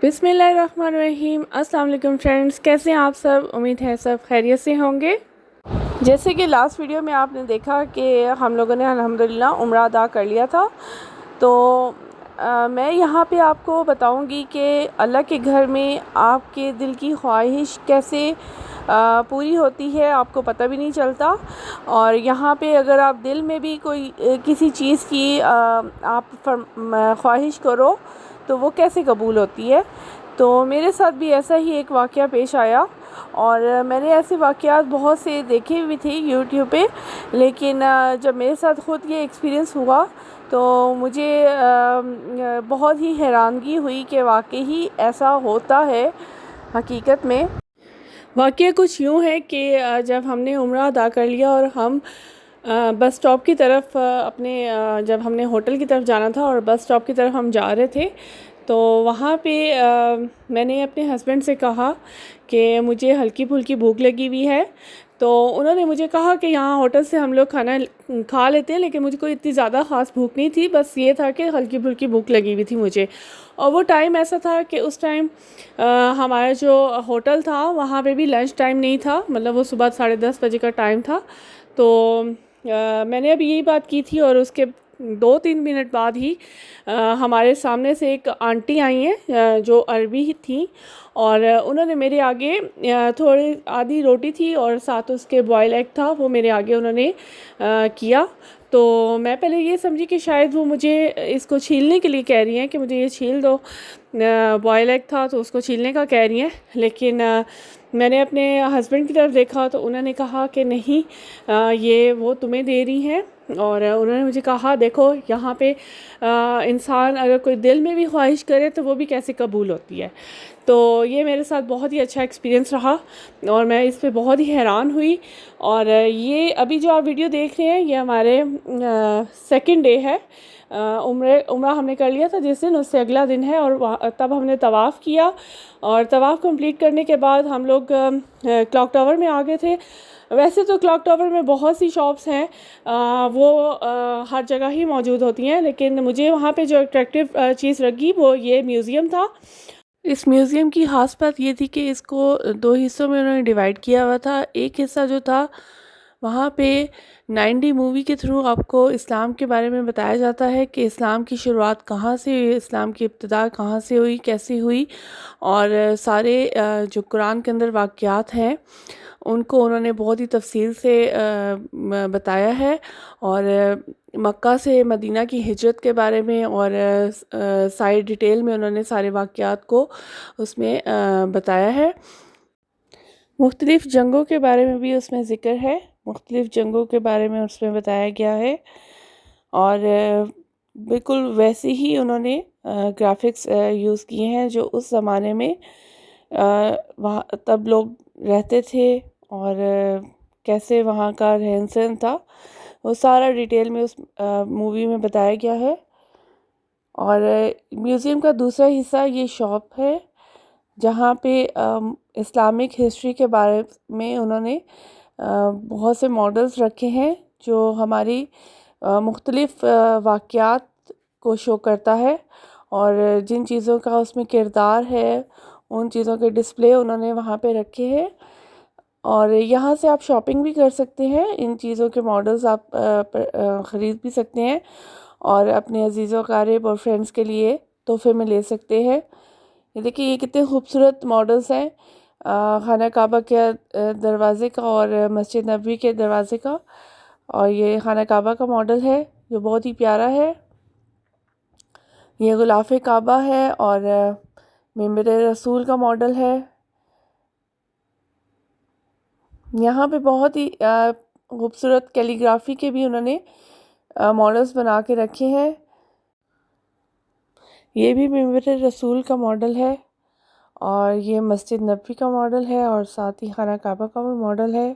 बिस्मिल्लाहिर्रहमानिर्रहीम। अस्सलाम वालेकुम फ्रेंड्स, कैसे हैं आप सब? उम्मीद है सब खैरियत से होंगे। जैसे कि लास्ट वीडियो में आपने देखा कि हम लोगों ने अल्हम्दुलिल्लाह उम्रा अदा कर लिया था। तो मैं यहाँ पे आपको बताऊँगी कि अल्लाह के घर में आपके दिल की ख्वाहिश कैसे पूरी होती है, आपको पता भी नहीं चलता। और यहाँ पे अगर आप दिल में भी कोई किसी चीज़ की आप ख्वाहिश करो तो वो कैसे कबूल होती है। तो मेरे साथ भी ऐसा ही एक वाक़या पेश आया और मैंने ऐसे वाक़यात बहुत से देखे भी थे यूट्यूब पे, लेकिन जब मेरे साथ ख़ुद ये एक्सपीरियंस हुआ तो मुझे बहुत ही हैरानगी हुई कि वाकई ही ऐसा होता है हकीकत में। वाक़या कुछ यूँ है कि जब हमने उम्रा अदा कर लिया और हम बस स्टॉप की तरफ जब हमने होटल की तरफ जाना था और बस स्टॉप की तरफ हम जा रहे थे, तो वहाँ पे मैंने अपने हस्बैंड से कहा कि मुझे हल्की फुल्की भूख लगी हुई है। तो उन्होंने मुझे कहा कि यहाँ होटल से हम लोग खाना खा लेते हैं, लेकिन मुझे कोई इतनी ज़्यादा ख़ास भूख नहीं थी, बस ये था कि हल्की फुल्की भूख लगी हुई थी मुझे। और वो टाइम ऐसा था कि उस टाइम हमारा जो होटल था वहाँ पे भी लंच टाइम नहीं था, मतलब वो सुबह 10:30 बजे का टाइम था। तो मैंने अभी यही बात की थी और उसके 2-3 मिनट बाद ही हमारे सामने से एक आंटी आई हैं जो अरबी ही थी, और उन्होंने मेरे आगे थोड़ी आधी रोटी थी और साथ उसके बॉयल एग था, वो मेरे आगे उन्होंने किया। तो मैं पहले ये समझी कि शायद वो मुझे इसको छीलने के लिए कह रही हैं कि मुझे ये छील दो। बॉयल एग था तो उसको छीलने का कह रही हैं, लेकिन मैंने अपने हस्बैंड की तरफ देखा तो उन्होंने कहा कि नहीं, ये वो तुम्हें दे रही हैं। और उन्होंने मुझे कहा देखो यहाँ पे इंसान अगर कोई दिल में भी ख्वाहिश करे तो वो भी कैसे कबूल होती है। तो ये मेरे साथ बहुत ही अच्छा एक्सपीरियंस रहा और मैं इस पे बहुत ही हैरान हुई। और ये अभी जो आप वीडियो देख रहे हैं ये हमारे सेकंड डे है। उम्रा हमने कर लिया था जिस दिन, उससे अगला दिन है, और तब हमने तवाफ़ किया। और तवाफ़ कंप्लीट करने के बाद हम लोग क्लॉक टावर में आ गए थे। वैसे तो क्लॉक टावर में बहुत सी शॉप्स हैं, वो हर जगह ही मौजूद होती हैं, लेकिन मुझे वहाँ पे जो अट्रैक्टिव चीज़ लगी वो ये म्यूज़ियम था। इस म्यूज़ियम की ख़ास बात ये थी कि इसको 2 हिस्सों में उन्होंने डिवाइड किया हुआ था। एक हिस्सा जो था वहाँ पे 9D मूवी के थ्रू आपको इस्लाम के बारे में बताया जाता है कि इस्लाम की शुरुआत कहाँ से हुई, इस्लाम की इब्तिदा कहाँ से हुई, कैसे हुई, और सारे जो कुरान के अंदर वाक़यात हैं उनको उन्होंने बहुत ही तफसील से बताया है। और मक्का से मदीना की हिजरत के बारे में और सारी डिटेल में उन्होंने सारे वाक़यात को उसमें बताया है। मुख्तलिफ़ जंगों के बारे में भी उसमें ज़िक्र है, मुख्तलिफ़ जंगों के बारे में उसमें बताया गया है। और बिल्कुल वैसे ही उन्होंने ग्राफ़िक्स यूज़ किए हैं जो उस ज़माने में वहाँ तब लोग रहते थे, और कैसे वहाँ का रहन-सहन था, वो सारा डिटेल में उस मूवी में बताया गया है। और म्यूज़ियम का दूसरा हिस्सा ये शॉप है जहाँ पे इस्लामिक हिस्ट्री के बारे में उन्होंने बहुत से मॉडल्स रखे हैं जो हमारी मुख्तलिफ़ वाक़यात को शो करता है, और जिन चीज़ों का उसमें किरदार है उन चीज़ों के डिस्प्ले उन्होंने वहाँ पे रखे हैं। और यहाँ से आप शॉपिंग भी कर सकते हैं, इन चीज़ों के मॉडल्स आप ख़रीद भी सकते हैं और अपने अजीज़ों क़रीब और फ्रेंड्स के लिए तोहफ़े में ले सकते हैं। ये देखिए ये कितने खूबसूरत मॉडल्स हैं खाना काबा के दरवाज़े का और मस्जिद नबवी के दरवाज़े का। और ये खाना काबा का मॉडल है जो बहुत ही प्यारा है। ये गुलाफ़ काबा है और मिंबर रसूल का मॉडल है। यहाँ पे बहुत ही खूबसूरत कैलीग्राफी के भी उन्होंने मॉडल्स बना के रखे हैं। ये भी मिंबर रसूल का मॉडल है और ये मस्जिद नबवी का मॉडल है और साथ ही खाना काबा का भी मॉडल है।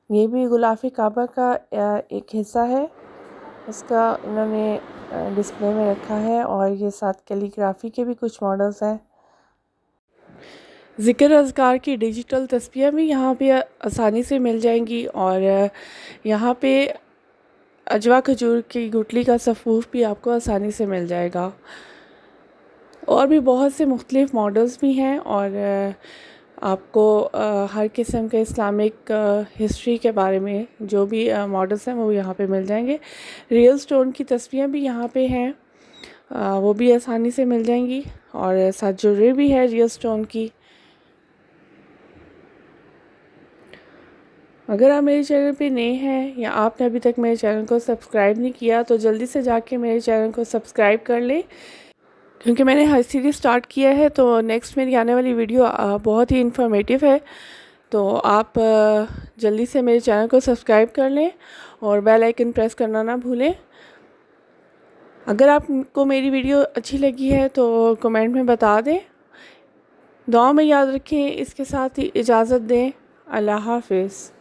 ये भी गुलाफ़ काबा का एक हिस्सा है, उसका इन्होंने डिस्प्ले में रखा है, और ये साथ कैलीग्राफी के भी कुछ मॉडल्स हैं। ज़िक्र अज़कार की डिजिटल तस्वीरें भी यहाँ पे आसानी से मिल जाएंगी, और यहाँ पे अजवा खजूर की गुठली का सफ़ूफ भी आपको आसानी से मिल जाएगा। और भी बहुत से मुख्तलिफ़ मॉडल्स भी हैं और आपको हर किस्म के इस्लामिक हिस्ट्री के बारे में जो भी मॉडल्स हैं वो यहाँ पे मिल जाएंगे। रियल स्टोन की तस्वीरें भी यहाँ पे हैं, वो भी आसानी से मिल जाएंगी और साथ ज्वेलरी भी है रियल स्टोन की। अगर आप मेरे चैनल पे नए हैं या आपने अभी तक मेरे चैनल को सब्सक्राइब नहीं किया तो जल्दी से जाके मेरे चैनल को सब्सक्राइब कर लें, क्योंकि मैंने हर सीरीज़ स्टार्ट किया है तो नेक्स्ट मेरी आने वाली वीडियो बहुत ही इंफॉर्मेटिव है। तो आप जल्दी से मेरे चैनल को सब्सक्राइब कर लें और बेल आइकन प्रेस करना ना भूलें। अगर आपको मेरी वीडियो अच्छी लगी है तो कमेंट में बता दें। दुआ में याद रखें। इसके साथ ही इजाज़त दें। अल्लाह हाफ़िज़।